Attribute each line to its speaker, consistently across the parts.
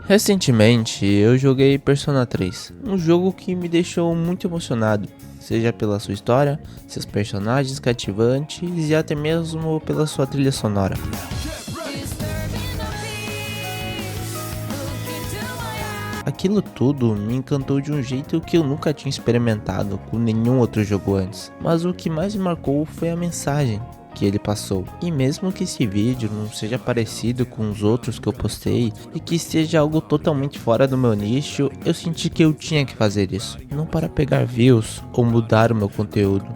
Speaker 1: Recentemente eu joguei Persona 3, um jogo que me deixou muito emocionado, seja pela sua história, seus personagens cativantes e até mesmo pela sua trilha sonora. Aquilo tudo me encantou de um jeito que eu nunca tinha experimentado com nenhum outro jogo antes, mas o que mais me marcou foi a mensagem que ele passou. E mesmo que esse vídeo não seja parecido com os outros que eu postei e que seja algo totalmente fora do meu nicho, eu senti que eu tinha que fazer isso. Não para pegar views ou mudar o meu conteúdo,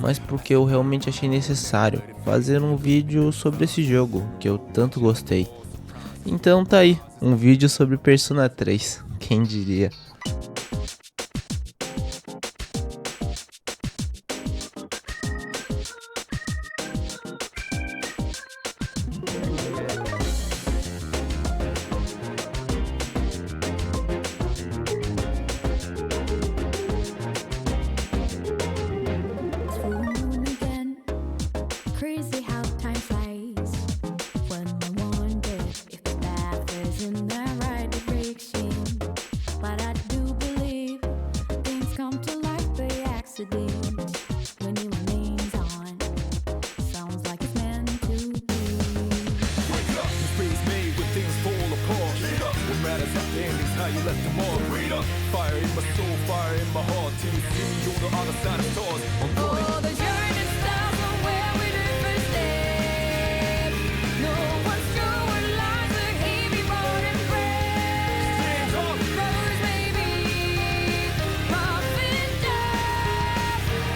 Speaker 1: mas porque eu realmente achei necessário fazer um vídeo sobre esse jogo que eu tanto gostei. Então tá aí, um vídeo sobre Persona 3, quem diria.
Speaker 2: Crazy how time flies when I wonder if the path is in the right direction. But I do believe things come to light by accident. When your name's on, sounds like it's meant to be.
Speaker 3: Wake up, this space made when things fall apart. What matters at the end is how you left them all. Fire in my soul, fire in my heart. Till you see me on the other side of stars.
Speaker 2: Oh, the journey starts from where we did first step. No one's sure what lies ahead before and breath. Brothers may be rough and tough,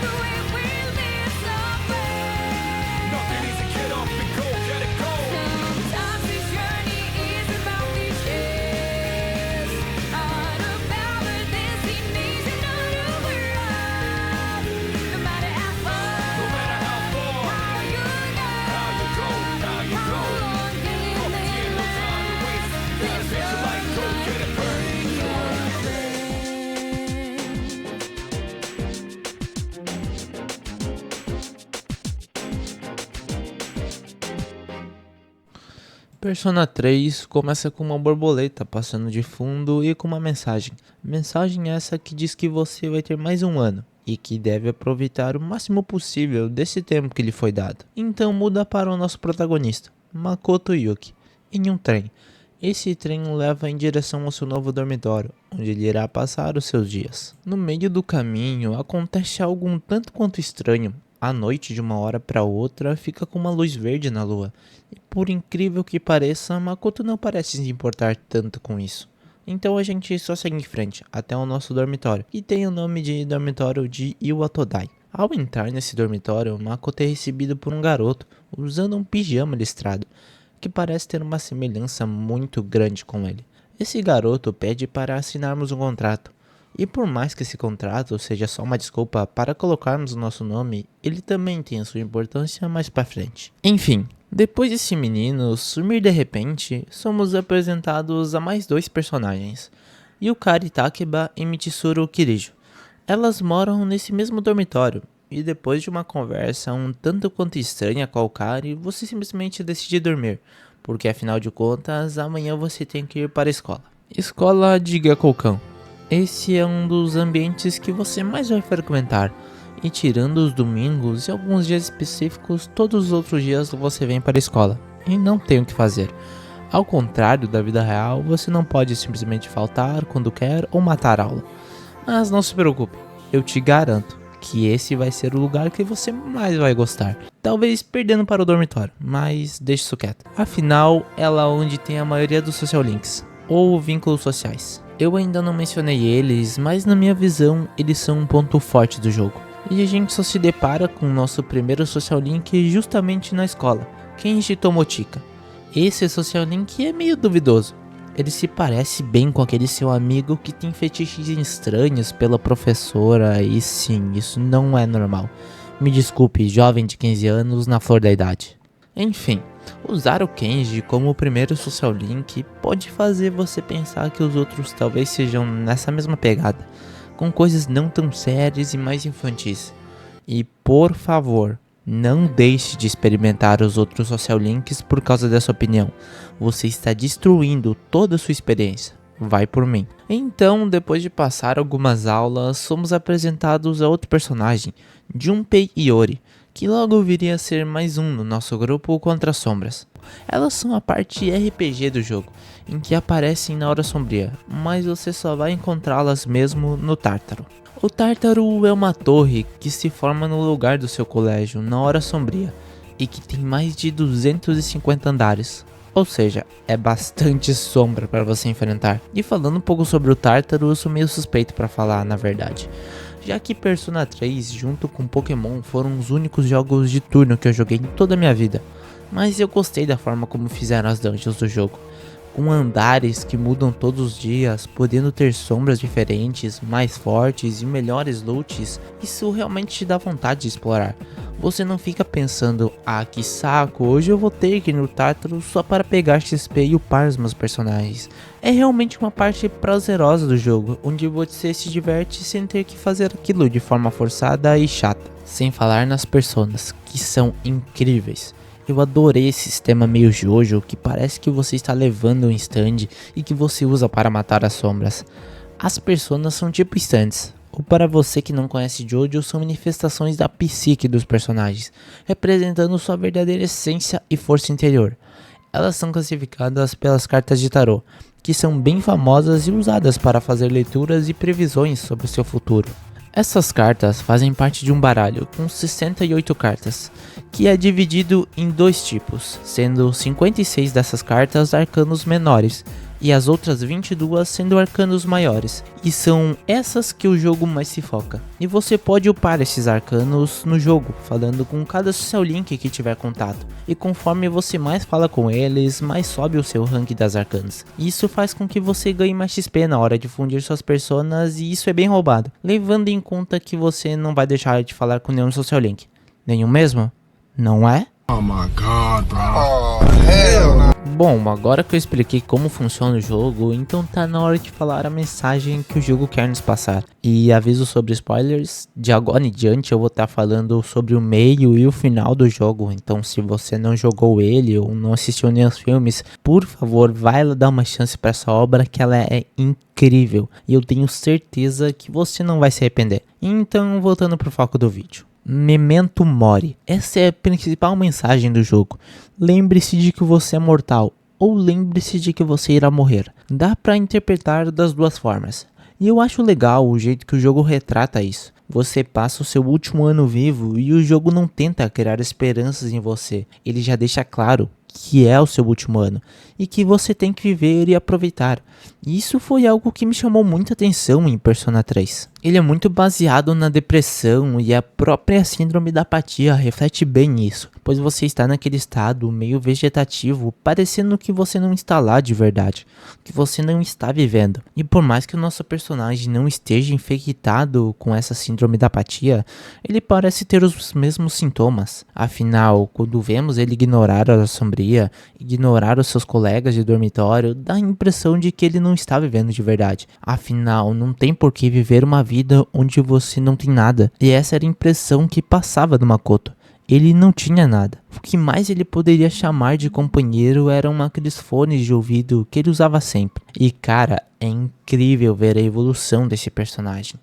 Speaker 2: but we will live somewhere.
Speaker 3: Nothing easy, get up and go, get it go.
Speaker 2: Sometimes this journey is about cliches, not about the destination of the world. No matter how far,
Speaker 3: No matter how far,
Speaker 2: how you go,
Speaker 3: how you go.
Speaker 2: how long can you
Speaker 3: Come again, no time to waste. Gotta set your light, go get it burning.
Speaker 1: Persona 3 começa com uma borboleta passando de fundo e com uma mensagem. Mensagem essa que diz que você vai ter mais um ano e que deve aproveitar o máximo possível desse tempo que lhe foi dado. Então muda para o nosso protagonista, Makoto Yuki, em um trem. Esse trem o leva em direção ao seu novo dormitório, onde ele irá passar os seus dias. No meio do caminho acontece algo um tanto quanto estranho. A noite, de uma hora para outra, fica com uma luz verde na lua. E por incrível que pareça, Makoto não parece se importar tanto com isso. Então a gente só segue em frente, até o nosso dormitório, que tem o nome de dormitório de Iwatodai. Ao entrar nesse dormitório, Makoto é recebido por um garoto, usando um pijama listrado, que parece ter uma semelhança muito grande com ele. Esse garoto pede para assinarmos um contrato. E por mais que esse contrato seja só uma desculpa para colocarmos o nosso nome, ele também tem a sua importância mais pra frente. Enfim, depois desse menino sumir de repente, somos apresentados a mais dois personagens, Yukari Takeba e Mitsuru Kirijo. Elas moram nesse mesmo dormitório, e depois de uma conversa um tanto quanto estranha com a Yukari, você simplesmente decide dormir, porque afinal de contas, amanhã você tem que ir para a escola. Escola de Gekkoukan. Esse é um dos ambientes que você mais vai frequentar, e tirando os domingos e alguns dias específicos, todos os outros dias você vem para a escola, e não tem o que fazer. Ao contrário da vida real, você não pode simplesmente faltar quando quer ou matar a aula. Mas não se preocupe, eu te garanto que esse vai ser o lugar que você mais vai gostar. Talvez perdendo para o dormitório, mas deixe isso quieto. Afinal, é lá onde tem a maioria dos social links, ou vínculos sociais. Eu ainda não mencionei eles, mas na minha visão, eles são um ponto forte do jogo. E a gente só se depara com o nosso primeiro social link justamente na escola, Kenji Tomochika. Esse social link é meio duvidoso. Ele se parece bem com aquele seu amigo que tem fetiches estranhos pela professora, e sim, isso não é normal. Me desculpe, jovem de 15 anos na flor da idade. Enfim, usar o Kenji como o primeiro social link pode fazer você pensar que os outros talvez sejam nessa mesma pegada, com coisas não tão sérias e mais infantis. E por favor, Não deixe de experimentar os outros social links por causa dessa opinião. Você está destruindo toda a sua experiência. Vai por mim. Então, depois de passar algumas aulas, somos apresentados a outro personagem, Junpei Iori, que logo viria a ser mais um no nosso grupo contra as sombras. Elas são a parte RPG do jogo, em que aparecem na Hora Sombria, mas você só vai encontrá-las mesmo no Tártaro. O Tártaro é uma torre que se forma no lugar do seu colégio na Hora Sombria, e que tem mais de 250 andares. Ou seja, é bastante sombra para você enfrentar. E falando um pouco sobre o Tártaro, eu sou meio suspeito para falar, na verdade. Já que Persona 3 junto com Pokémon foram os únicos jogos de turno que eu joguei em toda a minha vida. Mas eu gostei da forma como fizeram as dungeons do jogo. Com andares que mudam todos os dias, podendo ter sombras diferentes, mais fortes e melhores loots, isso realmente te dá vontade de explorar. Você não fica pensando, ah que saco, hoje eu vou ter que ir no Tártaro só para pegar XP e upar os meus personagens. É realmente uma parte prazerosa do jogo, onde você se diverte sem ter que fazer aquilo de forma forçada e chata. Sem falar nas personas, que são incríveis. Eu adorei esse sistema meio Jojo, que parece que você está levando um stand e que você usa para matar as sombras. As personas são tipo stands, ou para você que não conhece Jojo, são manifestações da psique dos personagens, representando sua verdadeira essência e força interior. Elas são classificadas pelas cartas de tarô, que são bem famosas e usadas para fazer leituras e previsões sobre o seu futuro. Essas cartas fazem parte de um baralho com 68 cartas, que é dividido em dois tipos, sendo 56 dessas cartas arcanos menores e as outras 22 sendo arcanos maiores, e são essas que o jogo mais se foca. E você pode upar esses arcanos no jogo, falando com cada social link que tiver contato, e conforme você mais fala com eles, mais sobe o seu rank das arcanas. Isso faz com que você ganhe mais XP na hora de fundir suas personas, e isso é bem roubado, levando em conta que você não vai deixar de falar com nenhum social link. Nenhum mesmo? Não é?
Speaker 4: Oh my god, bro. Oh, hell no.
Speaker 1: Bom, agora que eu expliquei como funciona o jogo, então tá na hora de falar a mensagem que o jogo quer nos passar. E aviso sobre spoilers, de agora em diante eu vou estar falando sobre o meio e o final do jogo. Então se você não jogou ele ou não assistiu nem os filmes, por favor, vai lá dar uma chance pra essa obra que ela é incrível. E eu tenho certeza que você não vai se arrepender. Então, voltando pro foco do vídeo. Memento Mori. Essa é a principal mensagem do jogo. Lembre-se de que você é mortal, ou lembre-se de que você irá morrer. Dá pra interpretar das duas formas. E eu acho legal o jeito que o jogo retrata isso. Você passa o seu último ano vivo e o jogo não tenta criar esperanças em você. Ele já deixa claro que é o seu último ano e que você tem que viver e aproveitar. E isso foi algo que me chamou muita atenção em Persona 3. Ele é muito baseado na depressão e a própria síndrome da apatia reflete bem isso, pois você está naquele estado meio vegetativo, parecendo que você não está lá de verdade, que você não está vivendo. E por mais que o nosso personagem não esteja infectado com essa síndrome da apatia, ele parece ter os mesmos sintomas. Afinal, quando vemos ele ignorar a sombria, ignorar os seus colegas de dormitório, dá a impressão de que ele não está vivendo de verdade. Afinal, não tem por que viver uma vida onde você não tem nada. E essa era a impressão que passava do Makoto. Ele não tinha nada. O que mais ele poderia chamar de companheiro eram aqueles fones de ouvido que ele usava sempre. E cara, é incrível ver a evolução desse personagem,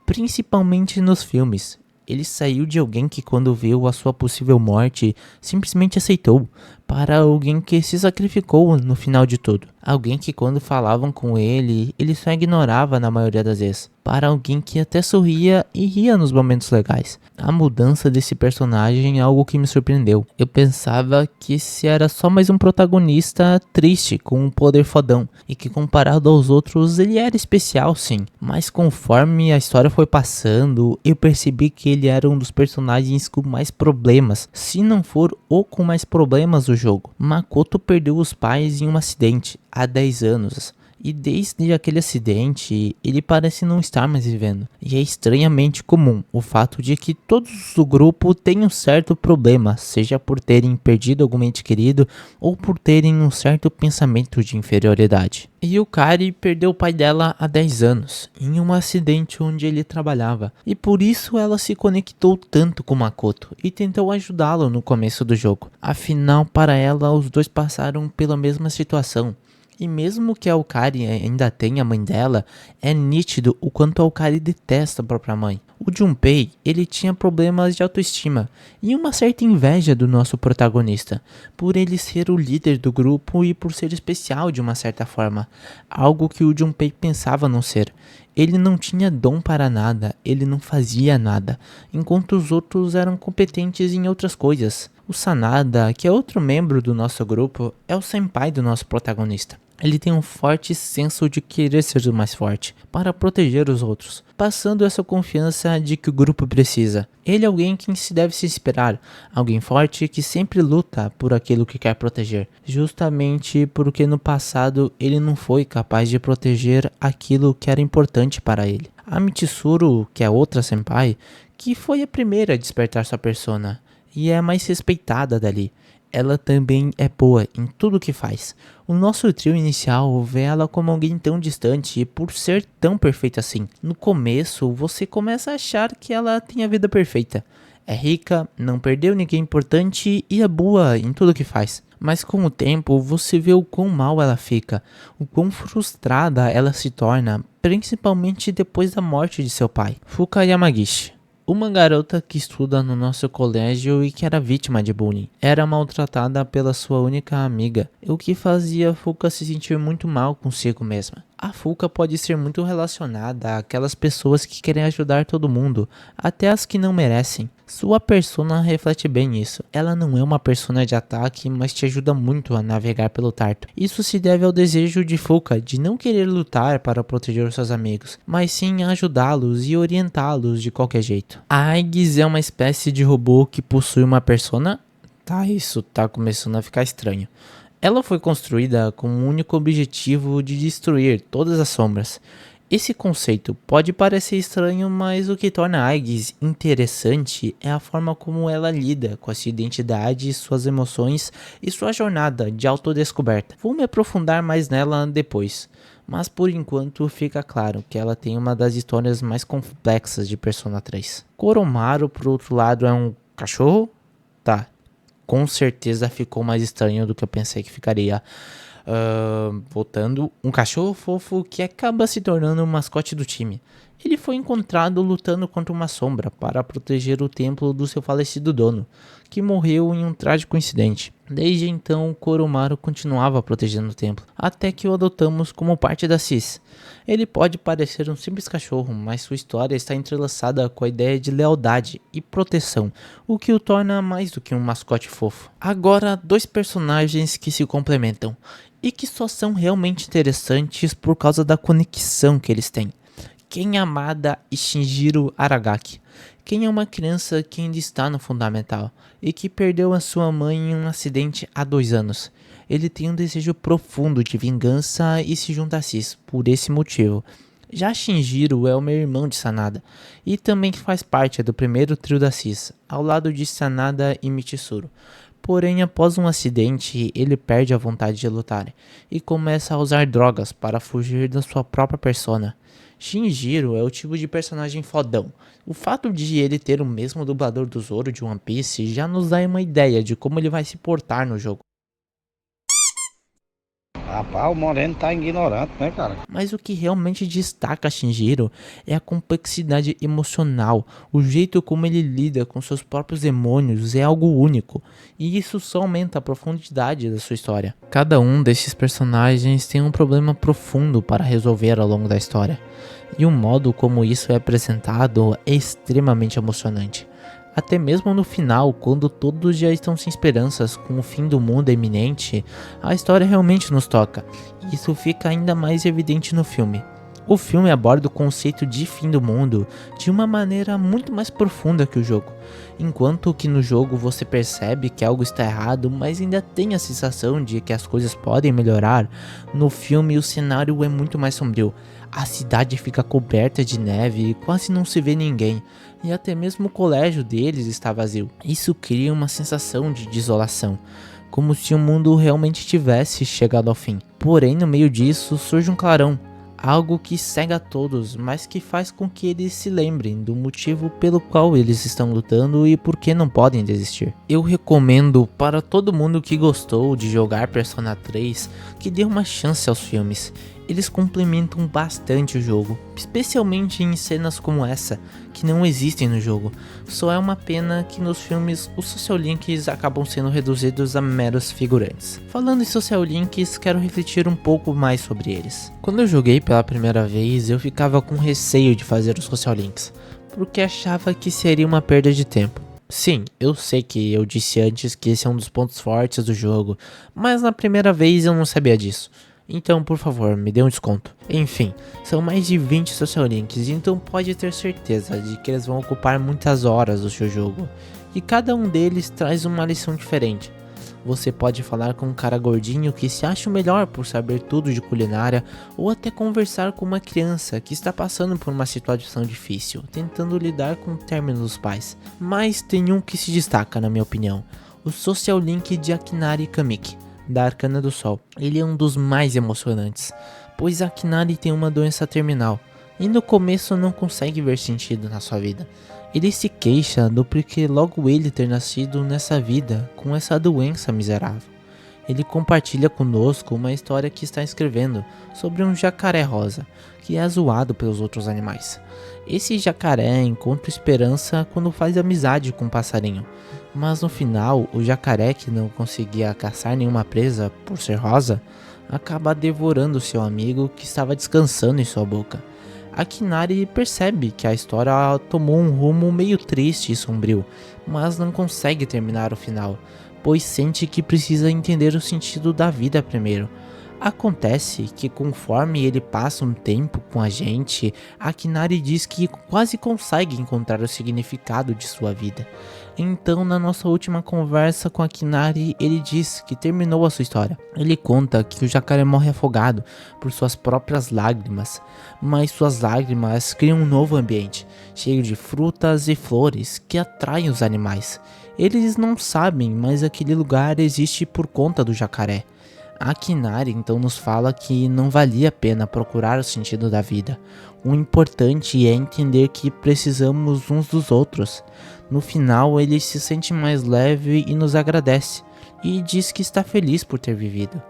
Speaker 1: principalmente nos filmes. Ele saiu de alguém que quando viu a sua possível morte, simplesmente aceitou, para alguém que se sacrificou no final de tudo. Alguém que quando falavam com ele só ignorava na maioria das vezes. Para alguém que até sorria e ria nos momentos legais. A mudança desse personagem é algo que me surpreendeu. Eu pensava que esse era só mais um protagonista triste, com um poder fodão. E que comparado aos outros ele era especial sim. Mas conforme a história foi passando, eu percebi que ele era um dos personagens com mais problemas. Se não for o com mais problemas do jogo. Makoto perdeu os pais em um acidente há 10 anos. E desde aquele acidente, ele parece não estar mais vivendo. E é estranhamente comum o fato de que todos do grupo têm um certo problema, seja por terem perdido algum ente querido ou por terem um certo pensamento de inferioridade. E o Kari perdeu o pai dela há 10 anos, em um acidente onde ele trabalhava, e por isso ela se conectou tanto com Makoto e tentou ajudá-lo no começo do jogo. Afinal, para ela, os dois passaram pela mesma situação. E mesmo que a Aokari ainda tenha a mãe dela, é nítido o quanto a Aokari detesta a própria mãe. O Junpei, ele tinha problemas de autoestima e uma certa inveja do nosso protagonista, por ele ser o líder do grupo e por ser especial de uma certa forma, algo que o Junpei pensava não ser. Ele não tinha dom para nada, ele não fazia nada, enquanto os outros eram competentes em outras coisas. O Sanada, que é outro membro do nosso grupo, é o senpai do nosso protagonista. Ele tem um forte senso de querer ser o mais forte, para proteger os outros, passando essa confiança de que o grupo precisa. Ele é alguém quem se deve se inspirar, alguém forte que sempre luta por aquilo que quer proteger, justamente porque no passado ele não foi capaz de proteger aquilo que era importante para ele. A Mitsuru, que é outra senpai, que foi a primeira a despertar sua persona, e é a mais respeitada dali. Ela também é boa em tudo que faz. O nosso trio inicial vê ela como alguém tão distante por ser tão perfeita assim. No começo, você começa a achar que ela tem a vida perfeita. É rica, não perdeu ninguém importante e é boa em tudo que faz. Mas com o tempo, você vê o quão mal ela fica, o quão frustrada ela se torna, principalmente depois da morte de seu pai, Fuka Yamagishi. Uma garota que estuda no nosso colégio e que era vítima de bullying. Era maltratada pela sua única amiga, o que fazia a Fuka se sentir muito mal consigo mesma. A Fuka pode ser muito relacionada àquelas pessoas que querem ajudar todo mundo, até as que não merecem. Sua persona reflete bem isso. Ela não é uma persona de ataque, mas te ajuda muito a navegar pelo Tarto. Isso se deve ao desejo de Fuka de não querer lutar para proteger os seus amigos, mas sim ajudá-los e orientá-los de qualquer jeito. A Aigis é uma espécie de robô que possui uma persona. Isso tá começando a ficar estranho. Ela foi construída com o único objetivo de destruir todas as sombras. Esse conceito pode parecer estranho, mas o que torna a Aigis interessante é a forma como ela lida com a sua identidade, suas emoções e sua jornada de autodescoberta. Vou me aprofundar mais nela depois, mas por enquanto fica claro que ela tem uma das histórias mais complexas de Persona 3. Koromaru, por outro lado, é um cachorro? Tá, com certeza ficou mais estranho do que eu pensei que ficaria. Voltando, um cachorro fofo que acaba se tornando o mascote do time. Ele foi encontrado lutando contra uma sombra para proteger o templo do seu falecido dono, que morreu em um trágico incidente. Desde então, Koromaru continuava protegendo o templo, até que o adotamos como parte da CIS. Ele pode parecer um simples cachorro, mas sua história está entrelaçada com a ideia de lealdade e proteção, o que o torna mais do que um mascote fofo. Agora, dois personagens que se complementam e que só são realmente interessantes por causa da conexão que eles têm. Ken Yamada e Shinjiro Aragaki. Ken é uma criança que ainda está no fundamental e que perdeu a sua mãe em um acidente há 2 anos. Ele tem um desejo profundo de vingança e se junta a Cis por esse motivo. Já Shinjiro é o meu irmão de Sanada e também faz parte do primeiro trio da Cis, ao lado de Sanada e Mitsuru. Porém, após um acidente, ele perde a vontade de lutar e começa a usar drogas para fugir da sua própria persona. Shinjiro é o tipo de personagem fodão. O fato de ele ter o mesmo dublador do Zoro de One Piece já nos dá uma ideia de como ele vai se portar no jogo.
Speaker 5: Rapaz, o Moreno tá ignorante, né, cara?
Speaker 1: Mas o que realmente destaca Shinjiro é a complexidade emocional. O jeito como ele lida com seus próprios demônios é algo único, e isso só aumenta a profundidade da sua história. Cada um desses personagens tem um problema profundo para resolver ao longo da história, e o modo como isso é apresentado é extremamente emocionante. Até mesmo no final, quando todos já estão sem esperanças com o fim do mundo iminente, a história realmente nos toca. E isso fica ainda mais evidente no filme. O filme aborda o conceito de fim do mundo de uma maneira muito mais profunda que o jogo. Enquanto que no jogo você percebe que algo está errado, mas ainda tem a sensação de que as coisas podem melhorar, no filme o cenário é muito mais sombrio. A cidade fica coberta de neve e quase não se vê ninguém, e até mesmo o colégio deles está vazio. Isso cria uma sensação de desolação, como se o mundo realmente tivesse chegado ao fim. Porém, no meio disso surge um clarão. Algo que cega a todos, mas que faz com que eles se lembrem do motivo pelo qual eles estão lutando e por que não podem desistir. Eu recomendo para todo mundo que gostou de jogar Persona 3 que dê uma chance aos filmes. Eles complementam bastante o jogo, especialmente em cenas como essa, que não existem no jogo. Só é uma pena que nos filmes os social links acabam sendo reduzidos a meros figurantes. Falando em social links, quero refletir um pouco mais sobre eles. Quando eu joguei pela primeira vez, eu ficava com receio de fazer os social links, porque achava que seria uma perda de tempo. Sim, eu sei que eu disse antes que esse é um dos pontos fortes do jogo, mas na primeira vez eu não sabia disso. Então, por favor, me dê um desconto. Enfim, são mais de 20 social links, então pode ter certeza de que eles vão ocupar muitas horas do seu jogo. E cada um deles traz uma lição diferente. Você pode falar com um cara gordinho que se acha o melhor por saber tudo de culinária, ou até conversar com uma criança que está passando por uma situação difícil, tentando lidar com o término dos pais. Mas tem um que se destaca, na minha opinião: o social link de Akinari Kamiki, da Arcana do Sol. Ele é um dos mais emocionantes, pois Akinari tem uma doença terminal e no começo não consegue ver sentido na sua vida. Ele se queixa do porquê logo ele ter nascido nessa vida com essa doença miserável. Ele compartilha conosco uma história que está escrevendo sobre um jacaré rosa que é zoado pelos outros animais. Esse jacaré encontra esperança quando faz amizade com um passarinho, mas no final o jacaré, que não conseguia caçar nenhuma presa por ser rosa, acaba devorando seu amigo que estava descansando em sua boca. Akinari percebe que a história tomou um rumo meio triste e sombrio, mas não consegue terminar o final, pois sente que precisa entender o sentido da vida primeiro. Acontece que conforme ele passa um tempo com a gente, Akinari diz que quase consegue encontrar o significado de sua vida. Então, na nossa última conversa com Akinari, ele diz que terminou a sua história. Ele conta que o jacaré morre afogado por suas próprias lágrimas, mas suas lágrimas criam um novo ambiente, cheio de frutas e flores que atraem os animais. Eles não sabem, mas aquele lugar existe por conta do jacaré. Akinari então nos fala que não valia a pena procurar o sentido da vida. O importante é entender que precisamos uns dos outros. No final, ele se sente mais leve e nos agradece, e diz que está feliz por ter vivido.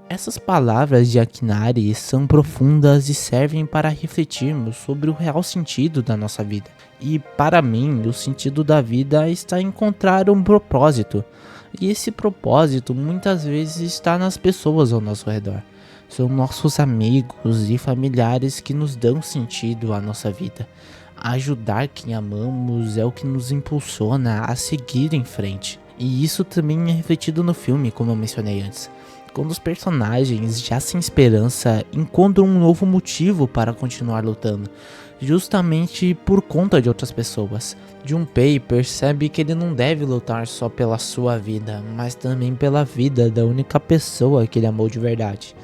Speaker 1: Essas palavras de Akinari são profundas e servem para refletirmos sobre o real sentido da nossa vida. E para mim, o sentido da vida está em encontrar um propósito. E esse propósito muitas vezes está nas pessoas ao nosso redor. São nossos amigos e familiares que nos dão sentido à nossa vida. Ajudar quem amamos é o que nos impulsiona a seguir em frente. E isso também é refletido no filme, como eu mencionei antes. Quando os personagens, já sem esperança, encontram um novo motivo para continuar lutando, justamente por conta de outras pessoas. Junpei percebe que ele não deve lutar só pela sua vida, mas também pela vida da única pessoa que ele amou de verdade.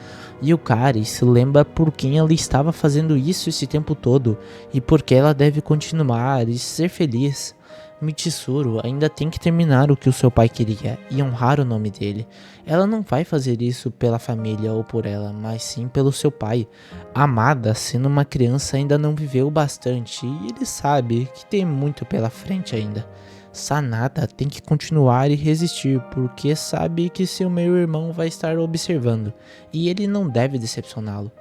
Speaker 1: Yukari se lembra por quem ela estava fazendo isso esse tempo todo e por que ela deve continuar e ser feliz. Mitsuru ainda tem que terminar o que o seu pai queria e honrar o nome dele. Ela não vai fazer isso pela família ou por ela, mas sim pelo seu pai. Amada, sendo uma criança, ainda não viveu bastante e ele sabe que tem muito pela frente ainda. Sanada tem que continuar e resistir, porque sabe que seu meio-irmão vai estar observando, e ele não deve decepcioná-lo.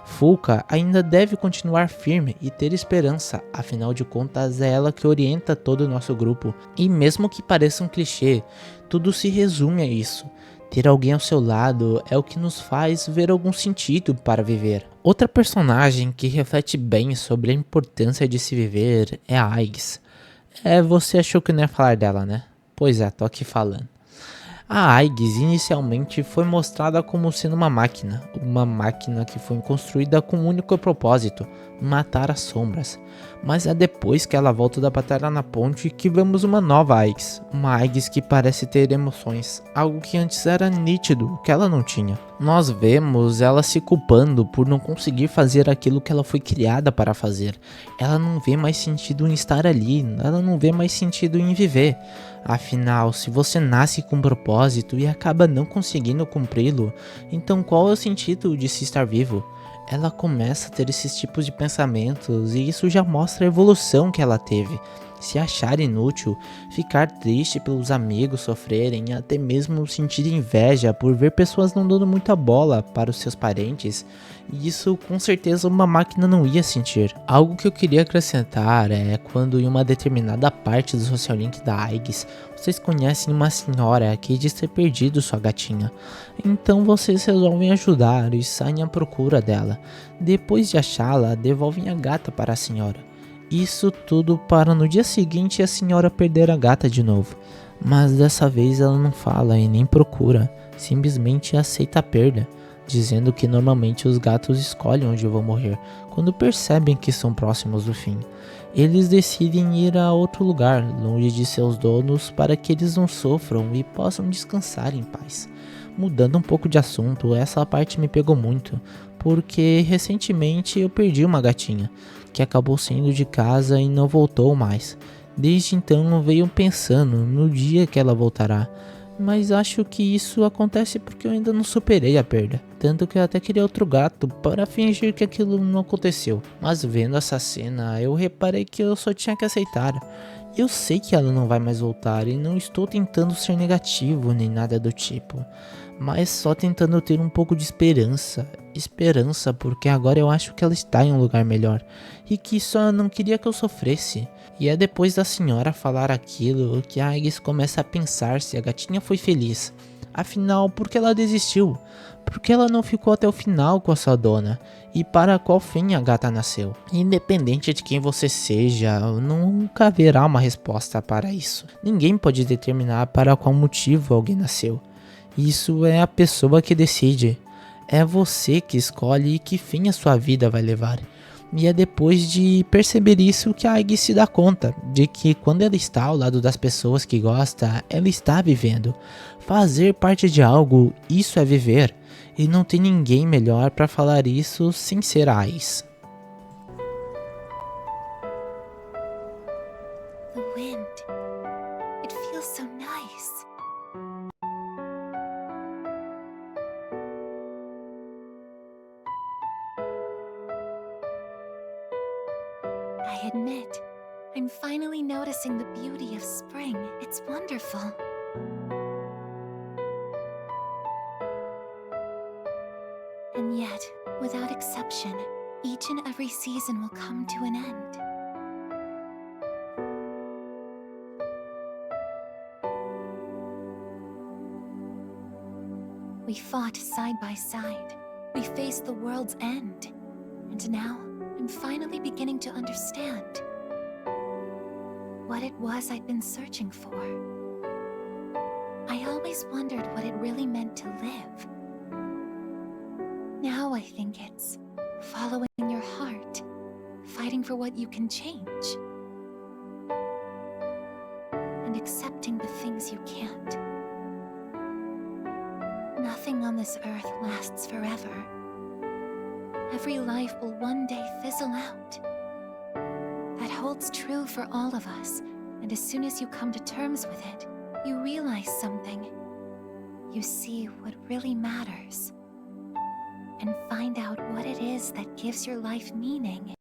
Speaker 1: Fuka ainda deve continuar firme e ter esperança, afinal de contas é ela que orienta todo o nosso grupo. E mesmo que pareça um clichê, tudo se resume a isso. Ter alguém ao seu lado é o que nos faz ver algum sentido para viver. Outra personagem que reflete bem sobre a importância de se viver é a Aigis. Você achou que eu não ia falar dela, né? Pois é, tô aqui falando. A Aigis inicialmente foi mostrada como sendo uma máquina que foi construída com um único propósito, matar as sombras. Mas é depois que ela volta da batalha na ponte que vemos uma nova Aigis, uma Aigis que parece ter emoções, algo que antes era nítido que ela não tinha. Nós vemos ela se culpando por não conseguir fazer aquilo que ela foi criada para fazer. Ela não vê mais sentido em estar ali, ela não vê mais sentido em viver. Afinal, se você nasce com um propósito e acaba não conseguindo cumpri-lo, então qual é o sentido de se estar vivo? Ela começa a ter esses tipos de pensamentos e isso já mostra a evolução que ela teve. Se achar inútil, ficar triste pelos amigos sofrerem, até mesmo sentir inveja por ver pessoas não dando muita bola para os seus parentes, e isso com certeza uma máquina não ia sentir. Algo que eu queria acrescentar é quando em uma determinada parte do social link da Aigis, vocês conhecem uma senhora que diz ter perdido sua gatinha. Então vocês resolvem ajudar e saem à procura dela. Depois de achá-la, devolvem a gata para a senhora. Isso tudo para no dia seguinte a senhora perder a gata de novo. Mas dessa vez ela não fala e nem procura, simplesmente aceita a perda, dizendo que normalmente os gatos escolhem onde vão morrer quando percebem que são próximos do fim. Eles decidem ir a outro lugar, longe de seus donos, para que eles não sofram e possam descansar em paz. Mudando um pouco de assunto, essa parte me pegou muito, porque recentemente eu perdi uma gatinha, que acabou saindo de casa e não voltou mais. Desde então venho pensando no dia que ela voltará, mas acho que isso acontece porque eu ainda não superei a perda. Tanto que eu até queria outro gato para fingir que aquilo não aconteceu. Mas vendo essa cena, eu reparei que eu só tinha que aceitar. Eu sei que ela não vai mais voltar e não estou tentando ser negativo nem nada do tipo, mas só tentando ter um pouco de esperança. Esperança porque agora eu acho que ela está em um lugar melhor e que só não queria que eu sofresse. E é depois da senhora falar aquilo que a Aigis começa a pensar se a gatinha foi feliz. Afinal, por que ela desistiu? Por que ela não ficou até o final com a sua dona? E para qual fim a gata nasceu? Independente de quem você seja, nunca haverá uma resposta para isso. Ninguém pode determinar para qual motivo alguém nasceu. Isso é a pessoa que decide. É você que escolhe que fim a sua vida vai levar. E é depois de perceber isso que a Aigis se dá conta de que quando ela está ao lado das pessoas que gosta, ela está vivendo. Fazer parte de algo, isso é viver. E não tem ninguém melhor para falar isso sem ser a Aigis.
Speaker 2: The wind. It feels so nice. I admit, I'm finally noticing the beauty of spring. It's wonderful. And yet, without exception, each and every season will come to an end. We fought side by side. We faced the world's end. And now, I'm finally beginning to understand what it was I'd been searching for. I always wondered what it really meant to live. Now I think it's following your heart, fighting for what you can change, and accepting the things you can't. Nothing on this earth lasts forever. Every life will one day fizzle out. That holds true for all of us, and as soon as you come to terms with it, you realize something. You see what really matters, and find out what it is that gives your life meaning.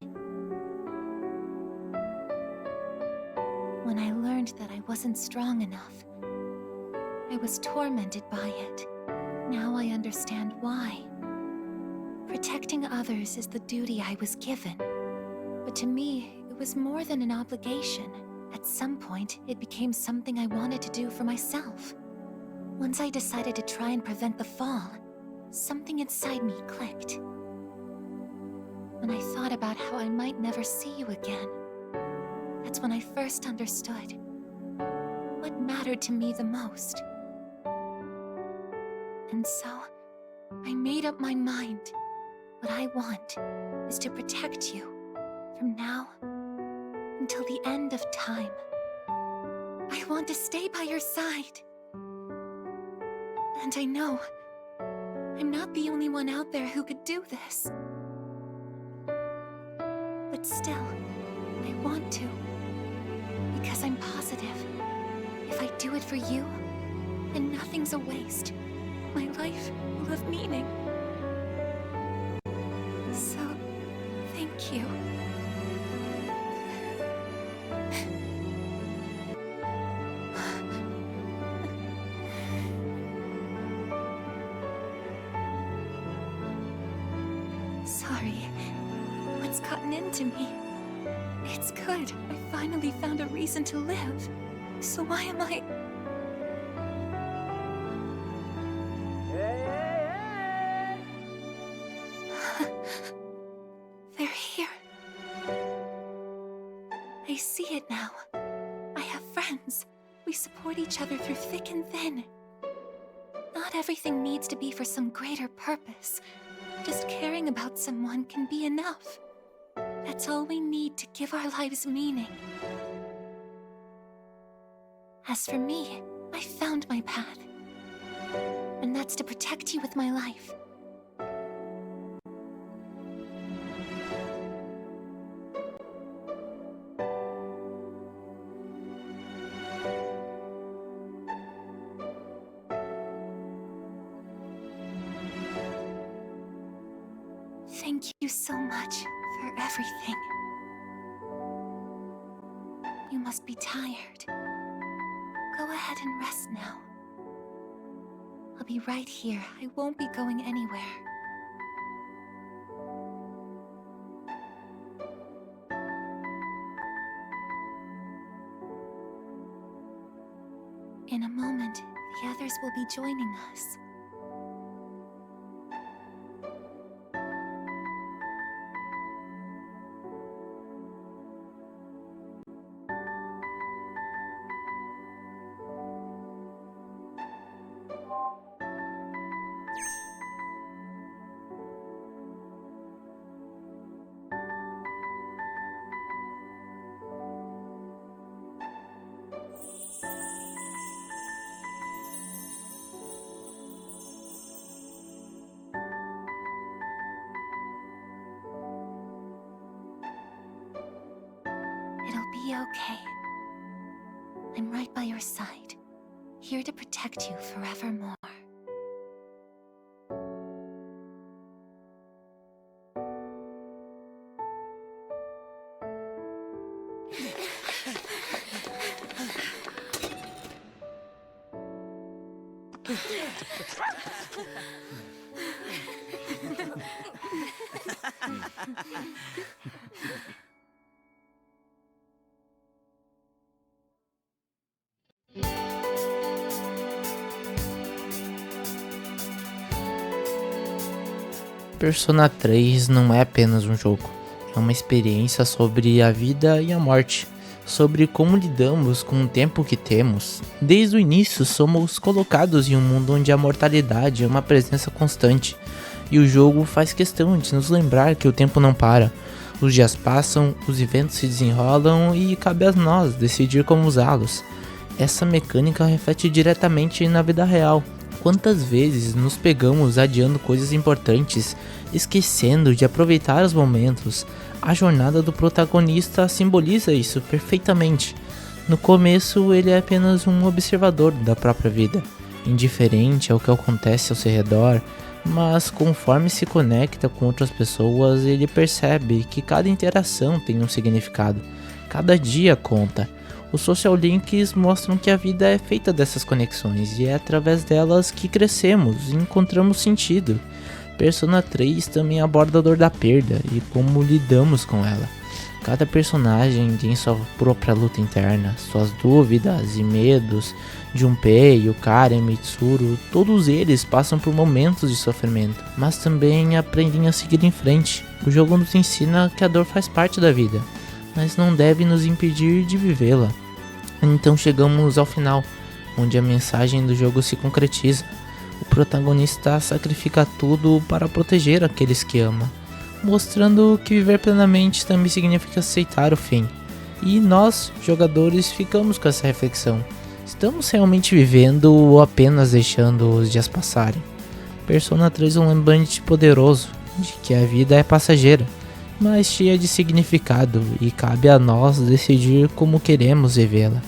Speaker 2: When I learned that I wasn't strong enough, I was tormented by it. Now I understand why. Protecting others is the duty I was given. But to me, it was more than an obligation. At some point, it became something I wanted to do for myself. Once I decided to try and prevent the fall, something inside me clicked. When I thought about how I might never see you again, that's when I first understood what mattered to me the most.
Speaker 6: And so, I made up my mind. What I want is to protect you from now until the end of time. I want to stay by your side. And I know I'm not the only one out there who could do this. But still, I want to. Because I'm positive, if I do it for you, then nothing's a waste. My life will have meaning. So, thank you. Sorry. What's gotten into me? It's good. I finally found a reason to live. So why am I... They're here. I see it now. I have friends. We support each other through thick and thin. Not everything needs to be for some greater purpose. Just caring about someone can be enough. That's all we need to give our lives meaning. As for me, I found my path. And that's to protect you with my life. Thank you so much for everything. You must be tired. Go ahead and rest now. I'll be right here. I won't be going anywhere. In a moment, the others will be joining us. It'll be okay. I'm right by your side, here to protect you forevermore.
Speaker 1: Persona 3 não é apenas um jogo, é uma experiência sobre a vida e a morte, sobre como lidamos com o tempo que temos. Desde o início somos colocados em um mundo onde a mortalidade é uma presença constante, e o jogo faz questão de nos lembrar que o tempo não para. Os dias passam, os eventos se desenrolam e cabe a nós decidir como usá-los. Essa mecânica reflete diretamente na vida real. Quantas vezes nos pegamos adiando coisas importantes, esquecendo de aproveitar os momentos? A jornada do protagonista simboliza isso perfeitamente. No começo, ele é apenas um observador da própria vida, indiferente ao que acontece ao seu redor, mas conforme se conecta com outras pessoas, ele percebe que cada interação tem um significado, cada dia conta. Os social links mostram que a vida é feita dessas conexões e é através delas que crescemos e encontramos sentido. Persona 3 também aborda a dor da perda e como lidamos com ela. Cada personagem tem sua própria luta interna, suas dúvidas e medos. Junpei, Yukari e Mitsuru, todos eles passam por momentos de sofrimento, mas também aprendem a seguir em frente. O jogo nos ensina que a dor faz parte da vida, mas não deve nos impedir de vivê-la. Então chegamos ao final, onde a mensagem do jogo se concretiza. O protagonista sacrifica tudo para proteger aqueles que ama, mostrando que viver plenamente também significa aceitar o fim. E nós, jogadores, ficamos com essa reflexão. Estamos realmente vivendo ou apenas deixando os dias passarem? Persona 3 é um lembrete poderoso de que a vida é passageira, mas cheia de significado, e cabe a nós decidir como queremos vivê-la.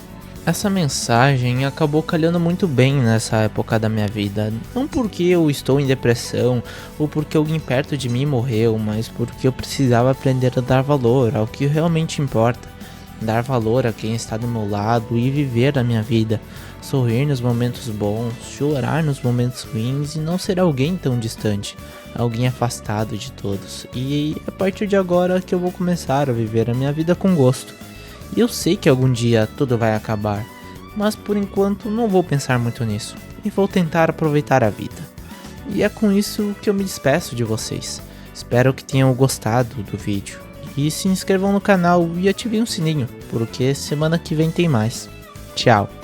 Speaker 1: Essa mensagem acabou calhando muito bem nessa época da minha vida, não porque eu estou em depressão ou porque alguém perto de mim morreu, mas porque eu precisava aprender a dar valor ao que realmente importa, dar valor a quem está do meu lado e viver a minha vida, sorrir nos momentos bons, chorar nos momentos ruins e não ser alguém tão distante, alguém afastado de todos. E a partir de agora que eu vou começar a viver a minha vida com gosto. Eu sei que algum dia tudo vai acabar, mas por enquanto não vou pensar muito nisso e vou tentar aproveitar a vida. E é com isso que eu me despeço de vocês. Espero que tenham gostado do vídeo e se inscrevam no canal e ativem o sininho, porque semana que vem tem mais. Tchau!